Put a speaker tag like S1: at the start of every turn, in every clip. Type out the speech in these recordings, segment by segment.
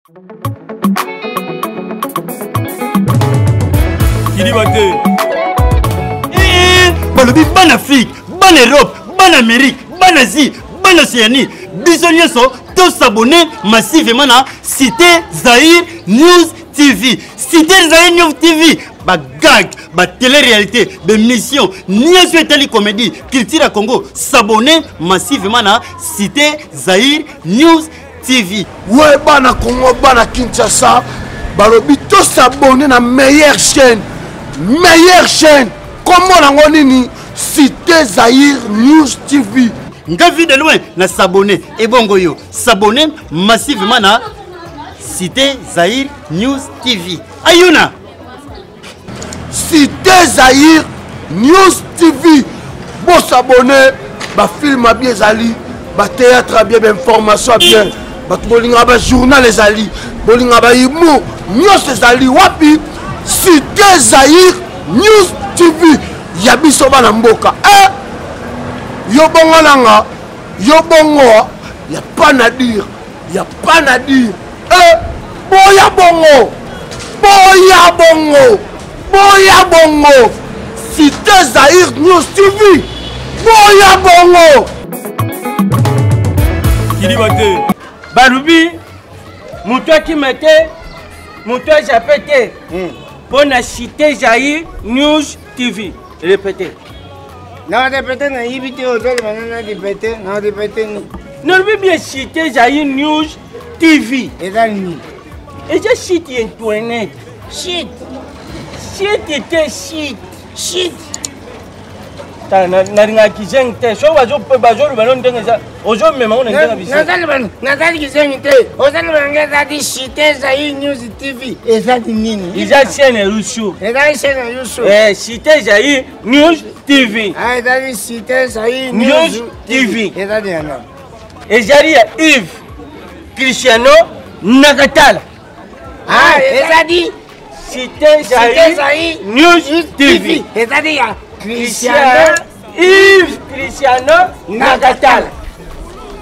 S1: Kilibate. Balobi ban Afrique, ban Europe, ban Amérique, ban Asie, ban Océanie. Bisognes sont tous abonnés massivement à Cité Zahir News TV. Cité Zahir News TV. Ba gag, ba télé-réalité, ba mission, ni sur télé comédie, culture à Congo. S'abonner massivement à Cité Zahir News TV.
S2: Ouais, bana Congo, bana Kinshasa. Balobi tous s'abonner à meilleure chaîne. Meilleure chaîne. Comment on nini Cité Zahir News TV.
S1: Nga vu de loin na s'abonner et bongo yo s'abonner massivement na Cité Zahir News TV. Ayuna
S2: Cité Zahir News TV. Bon s'abonner, ba film a bien zali, ba théâtre a bien, ba information a bien, ba bolinga ba journal les ali, bolinga ba imo, news zali wapi Cité Zahir News TV. Yabiso bana mboka. Yo bongo nanga, yo bongo, y'a pas à dire, y'a pas à dire. Boya bongo, boya bongo, boya bongo. Cité Zahir News TV, boya bongo.
S3: Kilibate. Balubi, moutoua qui mettait, moutoua j'appelle pour la Cité Zahir News TV. Répétez.
S4: Non, répétez, non, il vit au sol, maintenant, répétez, non, répétez.
S3: Non, mais bien Cité Zahir News TV.
S4: Et là, nous.
S3: Et j'ai cité Internet.
S4: Shit.
S3: Shit était shit.
S4: Shit.
S3: Na kizengte so bazo ballon ndenge za ozo mema on ndenge biso
S4: nazali kizengte ozali banga zadi Cité Zahir News TV ezali nini
S3: iza chaîne Rushu
S4: ezali chaîne Rushu
S3: Cité Zahir News TV
S4: ezali Cité Zahir
S3: News TV
S4: ezali yana
S3: ezali ya Yves Cristiano Nakatala
S4: ezali
S3: Cité Zahir News TV
S4: ezali ya
S3: Cristiano Yves Cristiano Nakatala.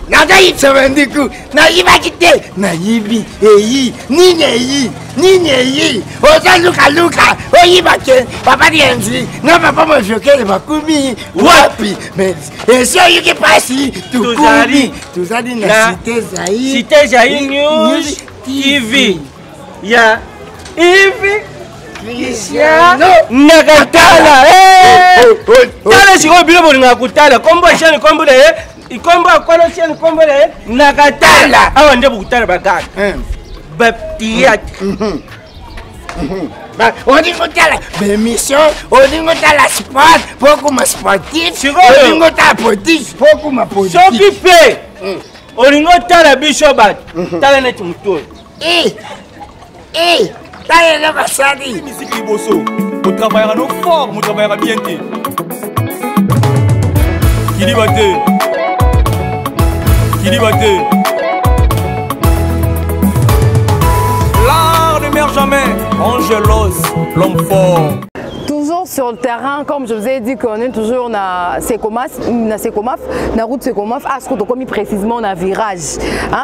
S4: Nagayi tsabandiku nayiba kite nayibi eyi nini ozaluka oyiba ke papa dienzi na papa mojokele bakumi wapi mais eso yuki pasi tuzali na
S3: Cité Zahir News TV ya Yves Cristiano Nakatala. Tala siko bilo bolinga kutala kombo chaîne kombo de kombo akola chaîne kombo de Nakatala awa nde bukutala bagaka baptiat
S4: ba odingo tala émission odingo tala sport beaucoup ma sportif odingo tala politique beaucoup ma politique
S3: soki pe olingo tala biso bat tala net muto
S4: Taille le basadi.
S1: Musique Liboso. On travaillera nos forts, on travaillera bien. Kilibate. L'art ne meurt jamais. Angelos, l'homme fort.
S5: Toujours sur le terrain, comme je vous ai dit qu'on est toujours na Sekomaf, na route Sekomaf, à ce qu'on commis précisément na virage,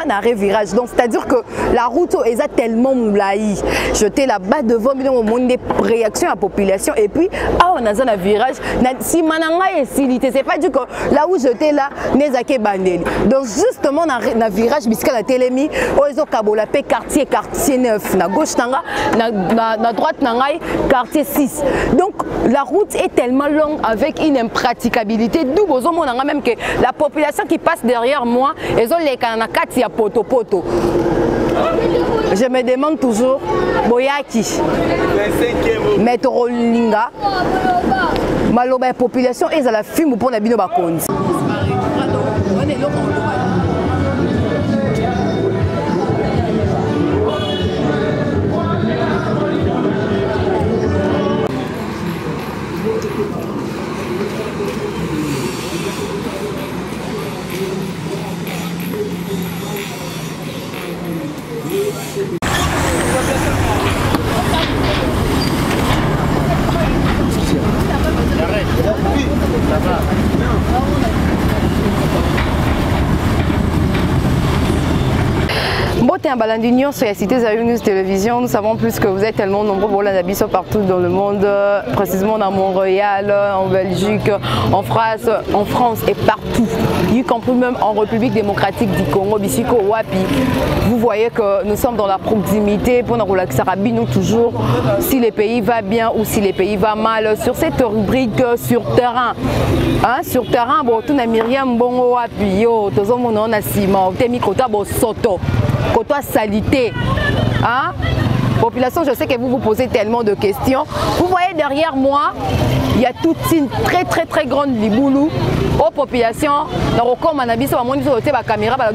S5: na virage. Donc c'est-à-dire que la route est tellement moulaï. J'étais là-bas devant, mais au monde des réactions à la population. Et puis, on a un virage. Si mananga est silité, c'est pas du que là où j'étais là, nezake bandeli. Donc justement na virage, bisca la télémi, oizo kabola pe quartier 9, na gauche nanga, na droite nangai quartier 6. Donc la route est tellement longue avec une impraticabilité. D'où besoin même que la population qui passe derrière moi, ils ont les kanakati à poto. Je me demande toujours, Boyaki, Metro Linga, Maloba population et la fume pour la bino bakonzi. à Balandignon sur la cité Zayo News Télévision. Nous savons plus que vous êtes tellement nombreux pour la Nabissot partout dans le monde, précisément à Montréal, en Belgique, en France et partout, y compris même en République démocratique du Congo, Bissiko, Wapi. Vous voyez que nous sommes dans la proximité pour nous relaxer nous toujours si le pays va bien ou si le pays va mal sur cette rubrique sur terrain. Hein, sur terrain, bon, tout n'a Myriam Bongo Wapi, yo, tout le monde on a Sima, Temi Kota Soto, Kota Salité. Hein? Population, je sais que vous vous posez tellement de questions. Vous voyez derrière moi, il y a toute une très grande liboulou aux populations. La caméra, la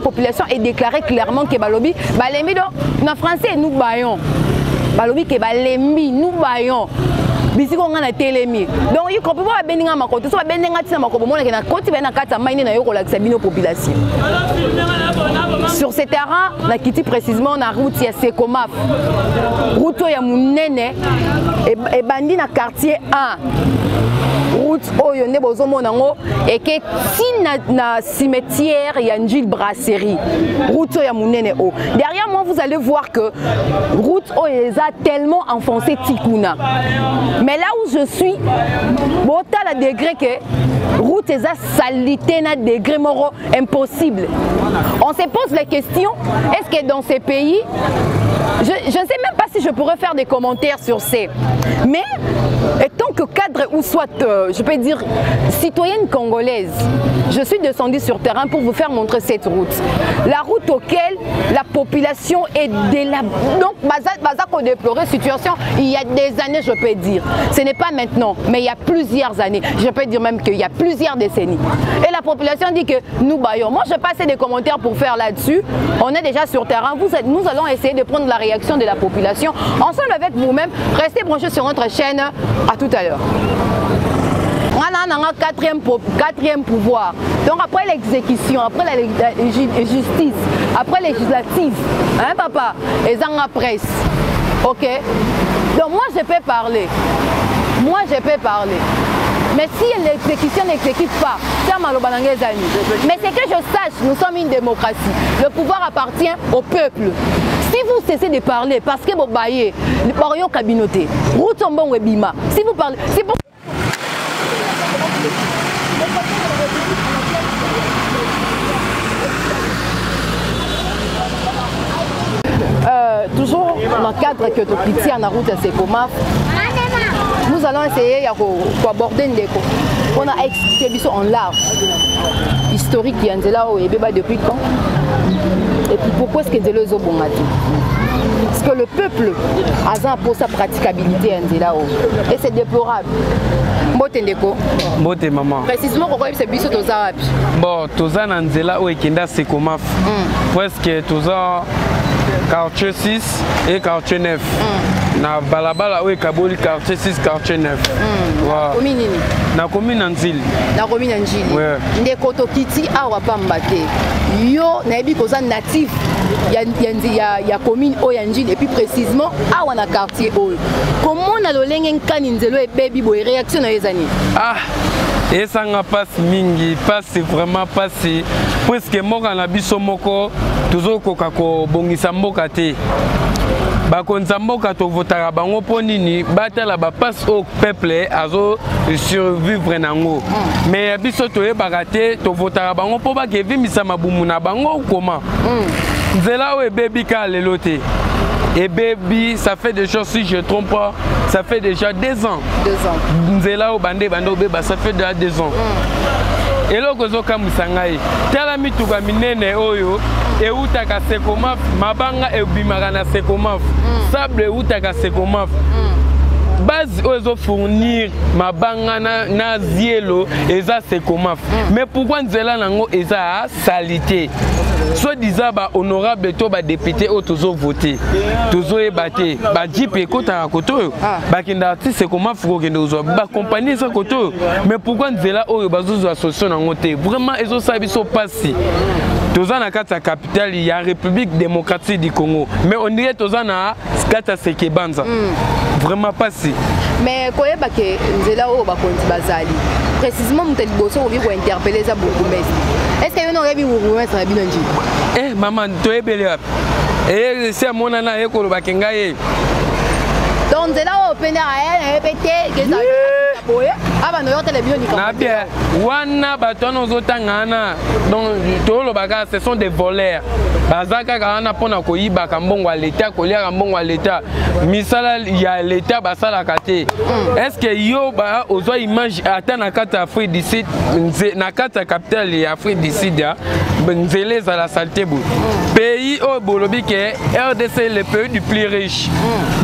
S5: population est déclarée clairement que Balobi, Balembi, en français, nous baillons. Balobi, que Balembi, nous baillons. Bisi ko ngana telemi donc il comprend pas beninga makoto so beninga tina makobo mona na koti bena kata maine na yo kolakisa bino population sur ce terrain na kiti précisément na route ya Sekomaf route ya munene et bandi na quartier 1 route oyo nde bozomona ngo eke tina na cimetière ya Njil Brasserie route ya munene o derrière moi vous allez voir que route oyo a tellement enfoncé tikuna. Mais là où je suis, bon, à degré que route est salité na degré moro impossible. On se pose la question, est-ce que dans ces pays, je ne sais même pas si je pourrais faire des commentaires sur ces, mais étant que cadre ou soit, je peux dire, citoyenne congolaise, je suis descendue sur terrain pour vous faire montrer cette route. La route auquel la population est donc, Bazako déplorer situation il y a des années, je peux dire. Ce n'est pas maintenant, mais il y a plusieurs années. Je peux dire même qu'il y a plusieurs décennies. Et la population dit que nous baillons. Moi, je passe des commentaires pour faire là-dessus. On est déjà sur terrain. Nous allons essayer de prendre la réaction de la population. Ensemble avec vous-même, restez branchés sur notre chaîne. À tout à l'heure. On a un quatrième pouvoir. Donc après l'exécution, après la justice, après législative, hein papa, et dans la presse. Ok. Donc moi je peux parler. Moi je peux parler. Mais si l'exécution n'exécute pas, c'est Malobanangé Zani. Mais c'est que je sache, nous sommes une démocratie. Le pouvoir appartient au peuple. Si vous cessez de parler, parce que vous baillez, les parents cabinotés, Routombon Webima, si vous parlez, c'est pour... toujours dans le cadre que tu pitié en route à Sekomaf, nous allons essayer d'aborder une déco. On a expliqué en large historique qui est là et depuis quand et puis pourquoi est-ce que c'est le Zobongati. Parce que le peuple a pour sa praticabilité et c'est déplorable. Mbote ndeko.
S6: Mbote maman.
S5: Précisément pourquoi c'est biso toza wapi?
S6: Bon, toza na nzela o ekenda Sekomaf. Presque toza quartier 6 et quartier 9. Na balabala o ekaboli quartier 6 quartier 9. Wa. Commune nini? Na commune Njili.
S5: Na commune Njili.
S6: Ouais.
S5: Ndeko tokiti awa pamba te. Yo na ebi koza natif. Ya commune o ya Njili et puis précisément awa na quartier o. Comment na lolenge nkani nzelo e baby boy réaction na ezani?
S6: Ah, et ça n'a pas mingi, passe vraiment passé. Presque moka na biso moko toujours kokako bongisa mboka te. Bakonza mboka to votara bango ponini batala ba passe au peuple azo survivre nango. Mais biso to e bagate to votara bango po ba ke vimisa mabumu na bango comment? Nzela o e baby ka lelote. Et baby, ça fait déjà, si je ne trompe pas, ça fait déjà 2 ans.
S5: 2 ans.
S6: Nzela o bande beba, ça fait déjà 2 ans. Et là, quand on s'engaille, tela mituka minene oyo, et utaka Sekomaf, mabanga e bimagana Sekomaf, sable utaka Sekomaf. Base ozo fournir mabanga na zielo eza Sekomaf. Mais pourquoi Nzela nango eza salité? Soit disant ba honorable to ba député o tozo voter. Tozo ebaté, ba jipe kota koto. Ba kinda artiste Sekomaf ko kende ozo ba compagnie sa koto. Mais pourquoi Nzela oyo bazozo association nango te? Vraiment ezo sabiso passi. Toza na kata capitale ya République démocratique du Congo. Mais on dirait toza na kata Sekebanza. Vraiment pas si.
S5: Mais quand il y a Nzela o ba konti bazali. Précisément muteli boso obi ko interpeller za bourgmestre. Est-ce est-ce que vous n'avez pas vu
S6: Eh, maman, tu es belle. Eh, c'est mon nana, et qu'on va kengaye.
S5: Donc, c'est là où on peut répéter que ça ah bah non, télévision du
S6: na bien wana batono zotangana donc tolo baga ce sont des voleurs bazaka kana pona koyiba kambongo à l'état kolia kambongo à l'état misala ya l'état basala kate est-ce que yo ba ozo image atana kata Afrique du Sud na kata capitale ya Afrique du Sud nzele za la saleté bout pays au bolobi que RDC le pays du plus riche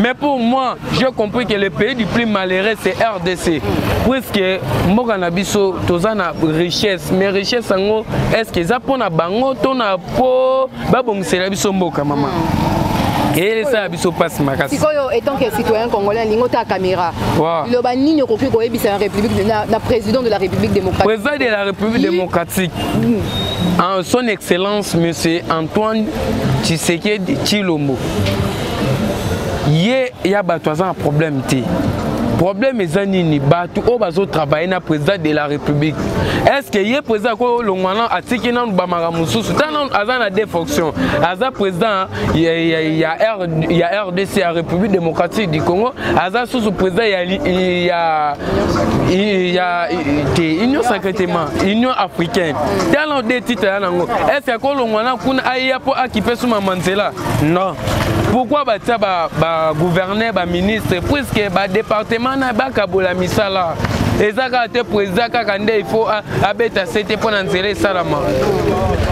S6: mais pour moi j'ai compris que le pays du plus malheureux c'est RDC puisque mboka na biso tozana richesse mais richesse ngo est-ce que za pona bango to na po babongisela biso mboka mama et ça biso passe makasi
S5: sikoyo étant que citoyen congolais lingo ta caméra le ba nini ko ko ebisa république na président de la République démocratique
S6: président de la République démocratique en son excellence monsieur Antoine Tshisekedi Tshilombo ye ya bato aza un problème té problème est nini batu o bazo travailler na président de la République est-ce que ye président ko longwana atiki na bamara mususu tana azana deux fonctions aza président ya RDC la République démocratique du Congo aza sous président ya Union secrètement Union africaine tellement des titres nango est-ce que ko longwana kuna aya po akipe suma Mandela non pourquoi batia ba gouverneur ba ministre puisque ba département na bakabola misala ezaka te président kaka nde il faut abeta c'était pour nzela salama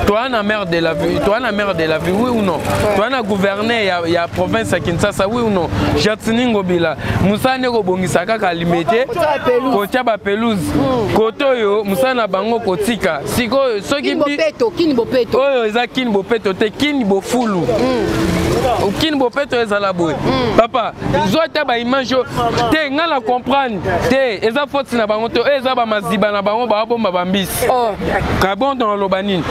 S6: toi na maire de la ville oui ou non toi na gouverneur ya province ya Kinshasa oui ou non Jatini Ngobila Musa ne ko bongisa kaka limité ko tia ba pelouse koto yo Musa na bango kotika siko soki
S5: kini bopeto
S6: oyo eza kini bopeto te kini bofulu Kini bopeto ezala boy papa zota ba image te ngala comprendre te eza faute na bango to eza ba maziba na bango ba bomba bambisi ka bon dans lobanine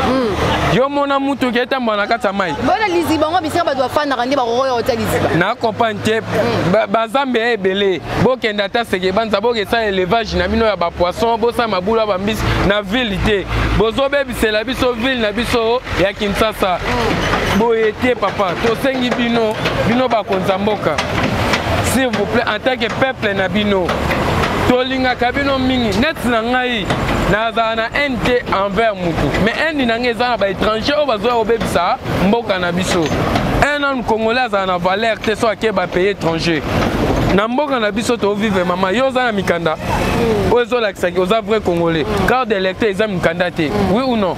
S6: yo mona mutu ki eta mwana kata mai
S5: bona liziba ngo bisika ba doit fana rande ba royo hotel liziba
S6: na comprendre te ba zambe ebele bo kenda ta seke banza bo ke sa élevage na bino ya ba poisson bo sa mabula bambisi na ville te bozo bebisela biso ville na biso ya Kinshasa boyete papa to sengi bino bakonza mboka s'il vous plaît en tant que peuple na bino tolinga kabino mingi net na ngai na na NT envers mutu mais un na ngai za na ba étranger o bazo obebisa mboka na biso un homme congolais za na valeur te so ke ba pays étranger na mboka na biso to vivre mama yo za na mikanda ozo lakisa ki oza vrai congolais carte d'électeur eza mikanda te oui ou non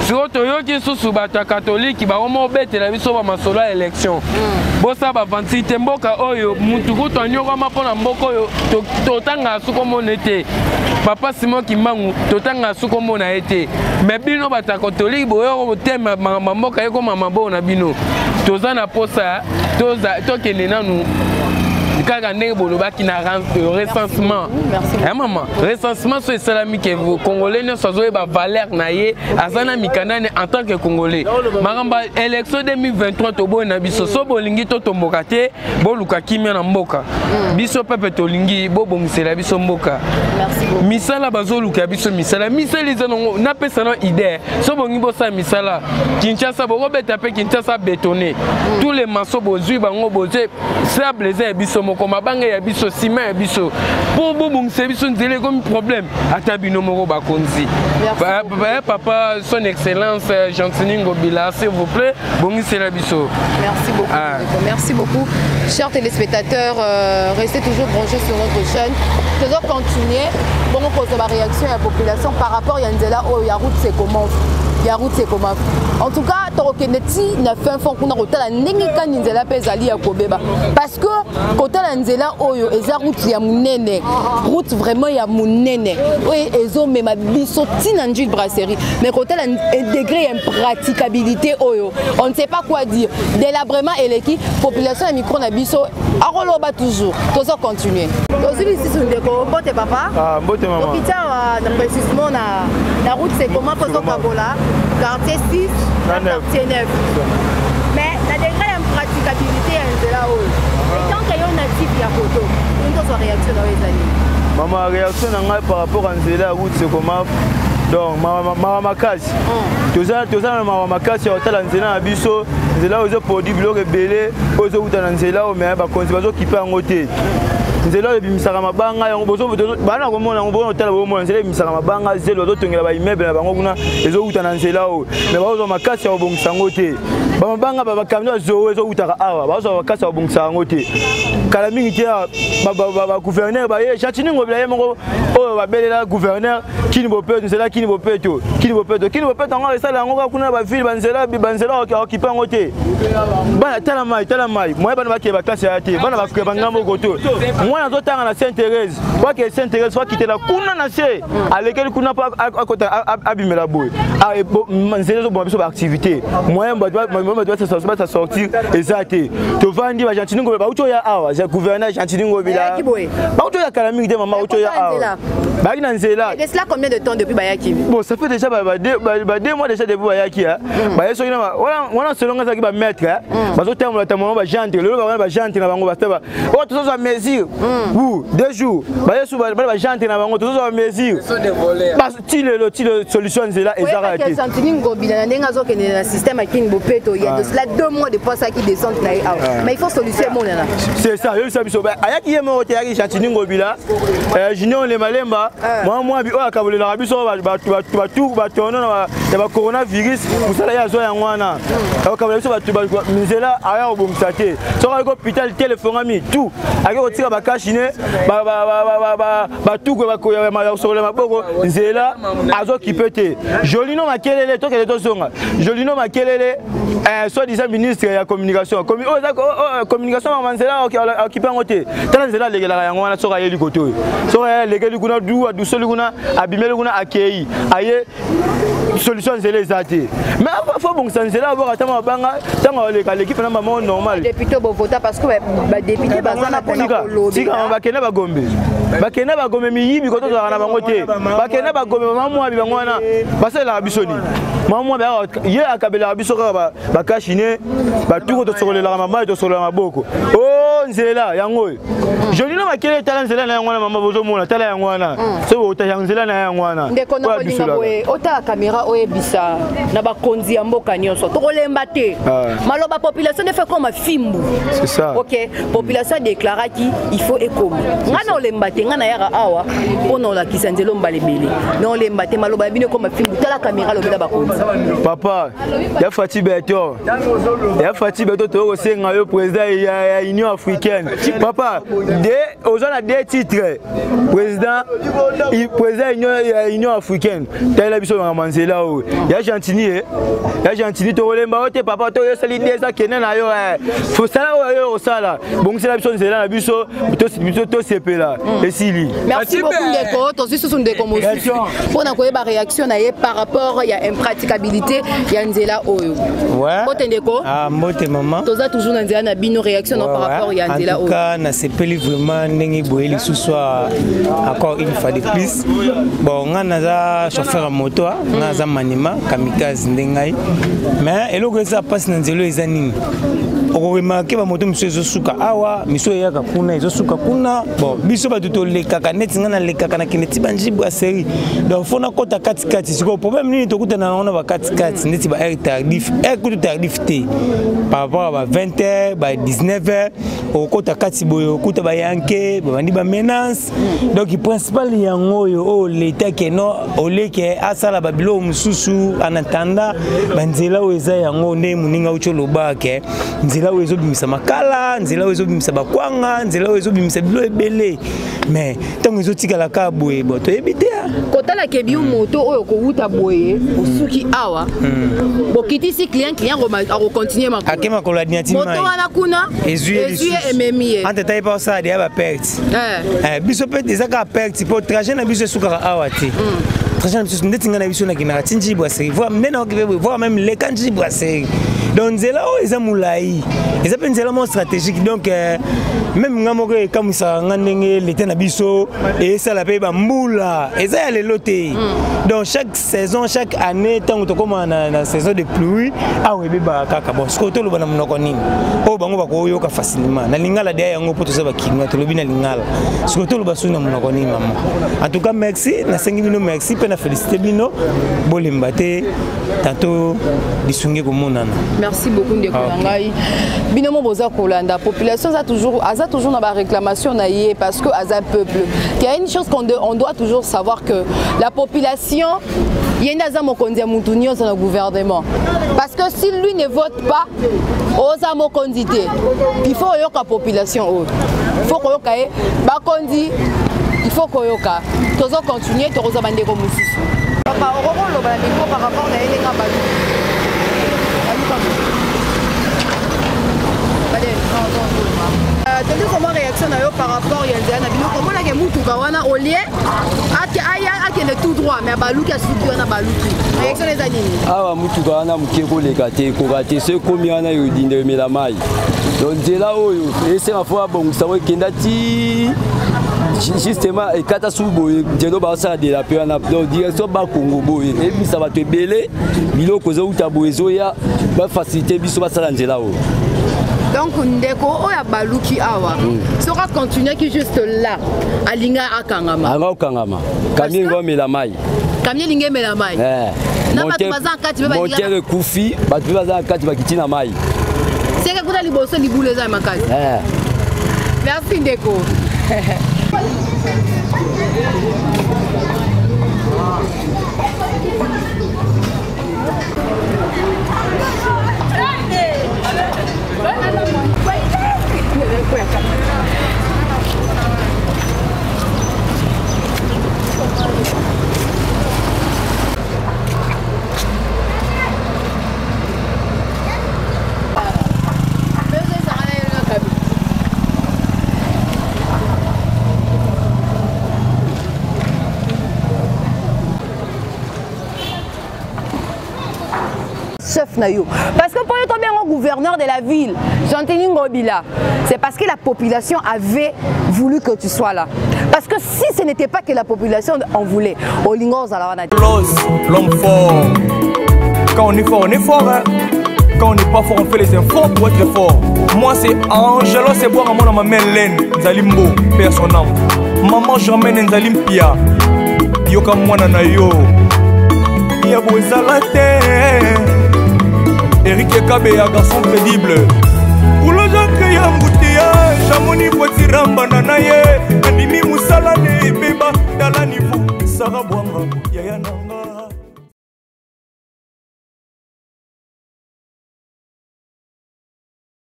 S6: sur to yo ki susu ba catholique ba omo betela biso ba masolo ya élection bosa ba 28 mboka oyo mutu kuto nyoko mapona mboka oyo to tanga suko monete papa Simon Kimbangu to tanga suko mona ete mais bino ba catholique boyo tema mboka yeko mama bona bino toza na posa to kende nanu kaka ndenge bolobaki na recensement maman recensement so esalami ke congolais ne sozo ba valeur na ye azana mikanda ne en tant que congolais maramba élection 2023 to bona biso so bolingi to tomboka te boluka kimia na mboka biso pepe to lingi bo bongisela biso mboka misala bazoluka biso misala izano na pesa na idée so bongi bosa misala Kinshasa bo beta pe Kinshasa bétonné tous les maçons bozui bango boze sable za biso moko mabanga ya biso ciment ya biso pour bobongisa biso nzele comme problème ata bino moko bakonzi papa son excellence Jantini Ngobila s'il vous plaît bongisela biso
S5: merci beaucoup merci beaucoup chers téléspectateurs restez toujours branchés sur notre chaîne toujours continuer bon on pose la réaction à la population par rapport à Nzela oh ya route c'est comment en tout cas Torokeneti n'a fait un fond qu'on a retala ndenge kan Nzela pezali ya kobeba parce que côté la Nzela oyo eza route ya munene route vraiment ya munene oui ezo mema biso tinanji brasserie mais côté la degré impraticabilité oyo on ne sait pas quoi dire délabrement et l'équipe population ya micro na biso aroloba toujours tozo continuer aussi ici sur ndeko bote papa
S6: bote maman
S5: hôpital na précisément la route c'est comment poso kabola quartier 6 quartier 9 mais la degré impraticabilité ya Nzela oyo et tant que yo natif ya photo on doit réaction dans les années
S7: maman réaction na ngai par rapport à Nzela route c'est comment donc maman makasi toza na makasi ya tala nzela na biso nzela ozo produit biloko ebele ozo uta na nzela o mais bakonzi bazokipe yango te nzela ebimisaka mabanga yango bana komona yango bona otala bomona nzela ebimisaka mabanga zelo ozotongela baimmeuble na bango kuna ezouta na nzela o mais bazozwa makasi ya kobongisa yango te bamabanga bakamio azowo ezoutaka awa bazozwa makasi ya kobongisa yango te kala mingi te bagouverneur baye Chantini Ngobila ye moko oyo babelela gouverneur kini bopeto nzela kini bopeto yango esala yango kuna bavile banzela okipe yango te bana tala mai moye bana bakeye baklase ya te bana bakeye bangambo koto moi nazotanga na Sainte-Thérèse wake Sainte-Thérèse wakitela kuna na se alekeli kuna po akota abimela boye nzela ezoboma biso baactivité moyen basa sortir eza te tovandi ba Chantini Ngobila bauti oya awa gouverneur Chantini Ngobila bauti oya kala mingi te mama bauti oya awa baki na nzela.
S5: Et cela combien de temps depuis Bayaki?
S7: Bon, ça fait déjà 2 mois déjà depuis Bayaki. Baye so ina wana selon ça qui ba mettre bazo terme la tamo ba jante le ba jante na bango bastaba o to so mesure ou 2 jours baye so ba jante na bango to so mesure parce que solution nzela ezara te.
S5: Chantini Ngobila ndenga zo kene na système akini bopeto il y a de cela 2 mois de fois ça qui descend na mais il faut solution mon là.
S7: C'est ça, yo ça biso ba ayaki yemo o te yaki Chantini Ngobila Junior le Malemba moi bi o akabolela biso batu batono na ba coronavirus musala ya zo ya ngwana akabolela biso batu nzela aya obongisa te soka ko hôpital téléphone mi tout ake kotika bakashine batu ko bakoya masola maboko nzela azo kipete Jolino Makelele to kele to songa Jolino Makelele soit disant ministre ya communication communication manzela okipa ngote tala nzela legela ya ngwana soka yeli koto soka legeli kuna du soli kuna abimeli kuna akei aye solution nzela ezate mais faut bon nzela avoir atama banga tanga l'équipe na maman normal
S5: député bo vota parce que ba député bazana pona kolobi
S7: sika bakena bagombe miyibi koto za na bango te bakena bagombe mamu bibango wana basela bisoni mamu ba ye akabela biso ka bakashine batuko to sokolela mama to sokolela maboko oh nzela yango Jolino Makelele tala nzela na yango na mama bozo mona tala yango wana so otayanzela na yango wana
S5: ndeko na kolinga boye ota caméra oyebisa na bakonzi ya mboka nyonso tokolemba te maloba population ne fait comme fimbu
S7: c'est ça
S5: OK population déclara qui il faut ekomi ngana olemba te ngana yaka awa pona la kisanzelo mbalebele na olemba te maloba bino comme fimbu tala caméra lobela bakonzi
S7: papa ya Fati Beto to senga yo président ya Union africaine papa aux 2 titres président Union africaine tala biso na manzela o ya Chantini to olemba ote papa to yo sali desa kena na yo faut sala yo sala bon c'est la biso nzela na biso to sepela esili
S5: merci beaucoup ndeko to sisi ndeko mosusu pona koyeba réaction na ye par rapport ya impraticabilité ya nzela oyo
S4: ouais
S5: bote ndeko
S4: mbote maman
S5: toza toujours na nzela na bino réaction par rapport ya nzela oyo
S4: en tout cas na sepeli vraiment ndenge boyeli suswa encore une fois de plus bon ngana za chauffeur à moto ngana za manima kamikaze ndengai mais eloko eza passe na nzelo eza nini okoremarke bamoto miso ezosuka awa miso eyaka kuna ezosuka kuna bon biso bato tolekaka neti nga nalekaka na kende ti banjibu ya série donc fo nakota katikati sikoyo problème nini tokutana nango na bakatikati neti ba heure tardif heure kutu tardif te par rapport a ba 20h ba 19h okota kati boye okuta bayanke babandi bamenance donc principal yango oyo oyo leta keno oleke asala babilo mosusu en attendant banzela oyo eza yango nde moninga uti olobake nzela oyo ezobimisa makala nzela oyo ezobimisa bakwanga nzela oyo ezobimisa bilo ebele mais ntango ezotikala kaka boye bo toyebi te
S5: kotala kebi moto oyo kowuta boye osuki awa bokitisi client akokontinue makolo
S4: ake makolo adinatima
S5: moto wana kuna ezuye ememi ye
S4: ante tayi pa osala deya baperte biso mpe eza kaka perte mpo trajet na biso esukaka awa te trajet na biso ndeti ngai na biso nakendaka ti njibu ya série nde naokipe boye voir même leka njibu ya série donc nzela oyo eza molai eza mpe nzela mo stratégique donc même nga moko ekamwisaka nga ndenge leta na biso esala mpe bambula eza ya lelo te donc chaque saison chaque année ntango tokóma na saison de pluie awa ebebaka kaka bon sikoyo toloba na monoko nini oyo bango bakoyoka facilement na lingala dia yango poto ça ba kinga to lobi na lingala surtout lo basu na monako ni maman en tout cas merci na sengi bino merci pe na féliciter bino bolimba te tato bisungi ko monana
S5: merci beaucoup ndeko ngai bino mo boza kolanda population ça toujours na ba réclamation na yé parce que aza peuple il y a une chose qu'on doit toujours savoir que la population yenda mokonzi ya mutu nyonso na gouvernement parce que si lui ne vote pas oza mokonzi te il faut yoka population il faut koyoka e bakonzi il faut koyoka tozo continuer toza bandeko mususu papa oroko loba ndeko par rapport na elenga balu tende comment réaction na yo par rapport ya nzela na bino komona ke mutuka wana au lieu akende tout droit mais baluki asuki wana baluki réaction eza nini
S8: awa mutuka wana mokie koleka te ekoka te so ekomi wana yodindemela mai donc nzela oyo esenga fo abongisa ngo ekenda ti justement ekata su boye nzela baosala delape wana donc direction bakongo boye ebimisa bato ebele biloko ezouta boye ezoya bafacilité biso basala nzela oyo.
S5: Donc ndeko oya baluki awa sera continuer qui juste là alinga akangama
S8: anga okangama kamie ngo melamai
S5: kamie linge melamai na batu bazan kati beba
S8: montere kufi batu bazan kati bakitina mai
S5: seka kuta liboso libule za makasi merci ndeko chef Nayo. Parce que pour être bien gouverneur de la ville, Jean-Thénie Ngobila, c'est parce que la population avait voulu que tu sois là. Parce que si ce n'était pas que la population en voulait,
S9: l'homme fort. Quand on est fort, on est fort. Hein? Quand on n'est pas fort, on fait les efforts pour être fort. Moi, c'est Angelo, c'est boire à mon maman Mélène, Zalimbo, père son âme. Maman, j'emmène Zalim Pia. Yoka mwana na yo. Yabo Zalate. Eric Ekabe, un garçon crédible. Pour le gens qui ont embouteillage, Jamoni Potiramba Nanaye, Animi Moussalane, Beba, dans la niveau, Sarah Bouanga, Yaya Nanga.